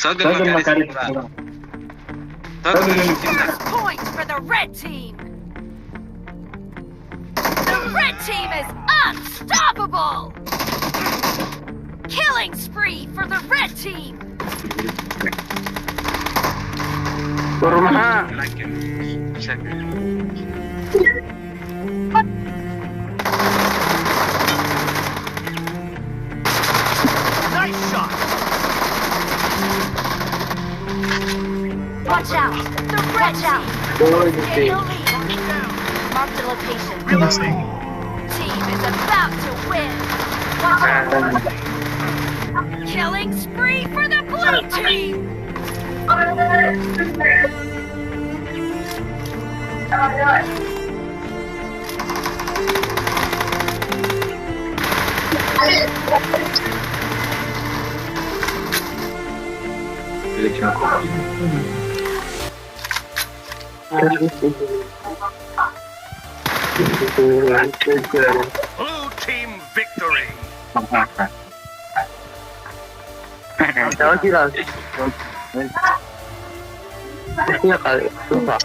Sogol magalis mura. First point for the red team. The red team is unstoppable. Killing spree for the red team. Kurma. Nice shot. Watch out. The red team. Get the lead. Mark the location. Reloading. Team is about to win. Watch out. Killing spree for the blue team. Blue team victory. Tahu sih lah. Iya kali susah.